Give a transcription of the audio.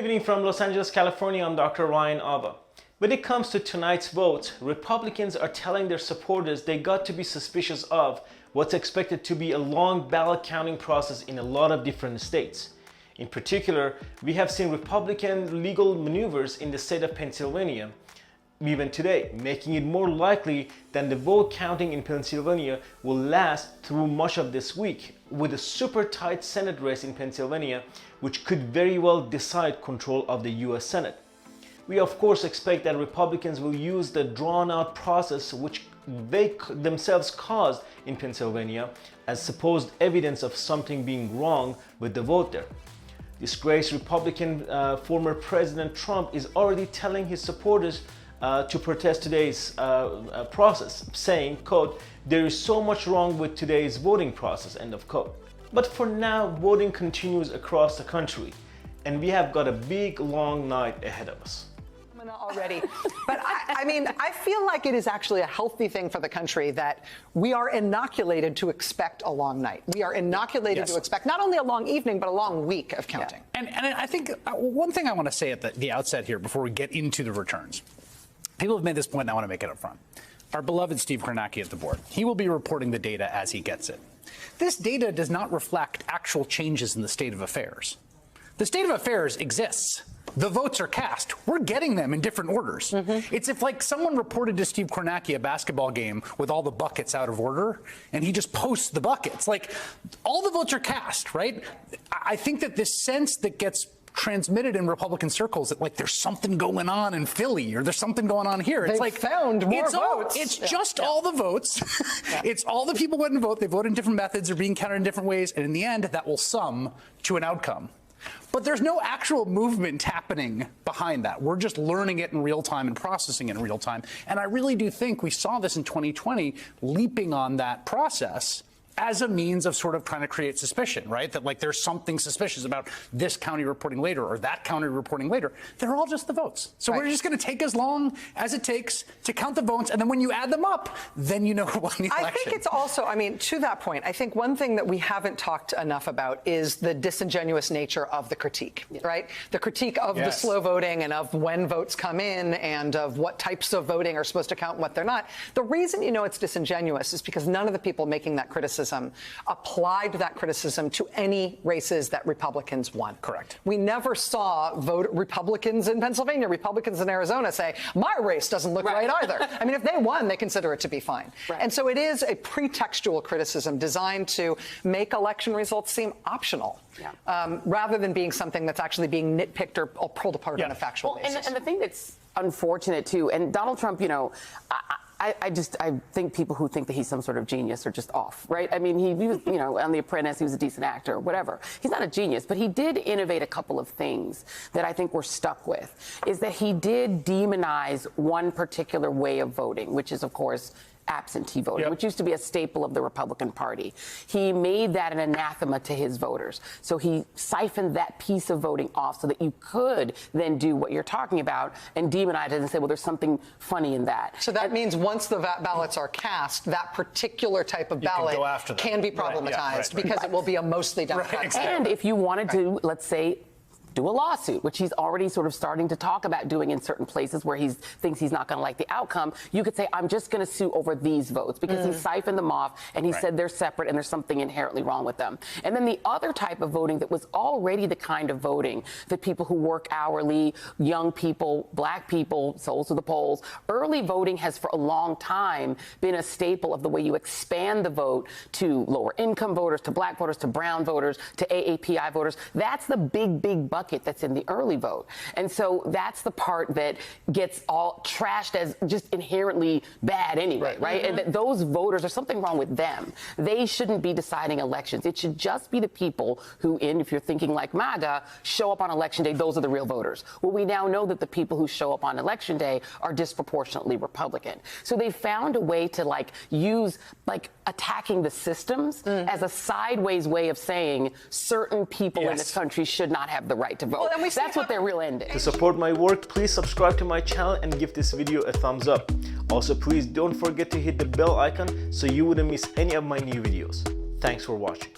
evening from Los Angeles, California. I'm Dr. Ryan Ava. When it comes to tonight's vote, Republicans are telling their supporters they got to be suspicious of what's expected to be a long ballot counting process in a lot of different states. In particular, we have seen Republican legal maneuvers in the state of Pennsylvania, even today, making it more likely that the vote counting in Pennsylvania will last through much of this week, with a super tight Senate race in Pennsylvania, which could very well decide control of the US Senate. We of course expect that Republicans will use the drawn-out process which they themselves caused in Pennsylvania as supposed evidence of something being wrong with the vote there. Disgraced Republican former President Trump is already telling his supporters to protest today's process, saying, quote, "There is so much wrong with today's voting process," end of quote. But for now, voting continues across the country, and we have got a big, long night ahead of us. Already. But I mean, I feel like it is actually a healthy thing for the country that we are inoculated to expect a long night. We are inoculated to expect not only a long evening, but a long week of counting. Yeah. And I think one thing I want to say at the outset here before we get into the returns. People have made this point, and I want to make it up front. Our beloved Steve Kornacki at the board, he will be reporting the data as he gets it. This data does not reflect actual changes in the state of affairs. The state of affairs exists. The votes are cast. We're getting them in different orders. It's if like someone reported to Steve Kornacki a basketball game with all the buckets out of order, and he just posts the buckets. Like, all the votes are cast, right? I think that this sense that gets transmitted in Republican circles that like there's something going on in Philly or there's something going on here. It's like found more votes. It's just all the votes. It's all the people who went and vote. They vote in different methods. They're being counted in different ways. And in the end, that will sum to an outcome. But there's no actual movement happening behind that. We're just learning it in real time and processing it in real time. And I really do think we saw this in 2020, leaping on that process as a means of sort of trying to create suspicion, right? That like there's something suspicious about this county reporting later or that county reporting later. They're all just the votes. So we're just going to take as long as it takes to count the votes. And then when you add them up, then you know who won the election. I think it's also, I mean, to that point, I think one thing that we haven't talked enough about is the disingenuous nature of the critique, right? The critique of the slow voting and of when votes come in and of what types of voting are supposed to count and what they're not. The reason you know it's disingenuous is because none of the people making that criticism applied that criticism to any races that Republicans won. Correct. We never saw Republicans in Pennsylvania, Republicans in Arizona say, my race doesn't look right either. I mean, if they won, they consider it to be fine. And so it is a pretextual criticism designed to make election results seem optional, rather than being something that's actually being nitpicked or pulled apart on a factual basis. And the thing that's unfortunate, too, and Donald Trump, you know, I think people who think that he's some sort of genius are just off, right? I mean, he was, you know, on The Apprentice, he was a decent actor, whatever. He's not a genius, but he did innovate a couple of things that I think we're stuck with, is that he did demonize one particular way of voting, which is, of course, absentee voting, which used to be a staple of the Republican Party. He made that an anathema to his voters. So he siphoned that piece of voting off so that you could then do what you're talking about and demonize it and say, well, there's something funny in that. So that means once the ballots are cast, that particular type of ballot can be problematized because it will be a mostly Democratic state. And if you wanted to, let's say, do a lawsuit, which he's already sort of starting to talk about doing in certain places where he thinks he's not going to like the outcome, you could say, I'm just going to sue over these votes because he siphoned them off and he said they're separate and there's something inherently wrong with them. And then the other type of voting that was already the kind of voting that people who work hourly, young people, black people, souls of the polls, early voting has for a long time been a staple of the way you expand the vote to lower income voters, to black voters, to brown voters, to AAPI voters. That's the big, big bucket that's in the early vote. And so that's the part that gets all trashed as just inherently bad anyway, right? And that those voters, there's something wrong with them. They shouldn't be deciding elections. It should just be the people who, if you're thinking like MAGA, show up on election day. Those are the real voters. Well, we now know that the people who show up on election day are disproportionately Republican. So they found a way to use attacking the systems as a sideways way of saying certain people in this country should not have the right to vote. Well, that's what their real end is. To support my work, please subscribe to my channel and give this video a thumbs up. Also, please don't forget to hit the bell icon so you wouldn't miss any of my new videos. Thanks for watching.